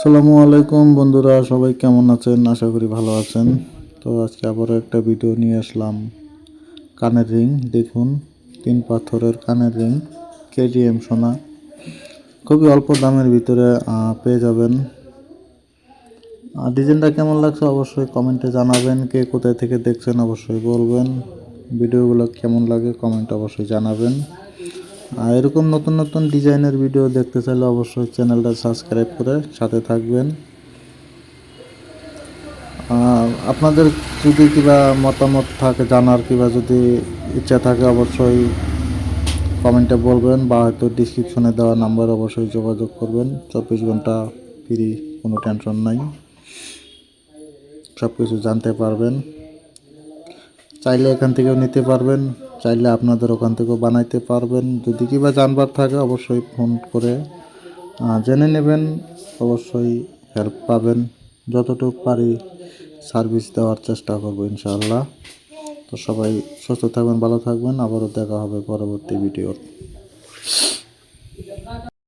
আসসালামু আলাইকুম বন্ধুরা, সবাই কেমন আছেন? আশা করি ভালো আছেন। তো আজকে আবারও একটা ভিডিও নিয়ে আসলাম। কানের রিং দেখুন, 3 পাথরের কানের রিং, কেজিএম সোনা, খুবই অল্প দামের ভিতরে পেয়ে যাবেন। ডিজাইনটা কেমন লাগছে অবশ্যই কমেন্টে জানাবেন। কে কোথায় থেকে দেখছেন অবশ্যই বলবেন। ভিডিওগুলো কেমন লাগে কমেন্ট অবশ্যই জানাবেন। আর এরকম নতুন নতুন ডিজাইনের ভিডিও দেখতে চাইলে অবশ্যই চ্যানেলটা সাবস্ক্রাইব করে সাথে থাকবেন। আপনাদের যদি কিবা মতামত থাকে জানার, কিবা যদি ইচ্ছা থাকে অবশ্যই কমেন্টে বলবেন, বা হয়তো ডিসক্রিপশনে দেওয়া নাম্বার অবশ্যই যোগাযোগ করবেন। 24 ঘন্টা ফ্রি, কোনো টেনশন নাই, সব কিছু জানতে পারবেন। চাইলে এখান থেকেও নিতে পারবেন, চাইলে আপনাদের ওখান থেকেও বানাইতে পারবেন। যদি কিবা জানবার থাকে অবশ্যই ফোন করে জেনে নেবেন, অবশ্যই হেল্প পাবেন। যতটুকু পারি সার্ভিস দেওয়ার চেষ্টা করবো ইনশাআল্লাহ। তো সবাই সুস্থ থাকবেন, ভালো থাকবেন, আবারও দেখা হবে পরবর্তী ভিডিও।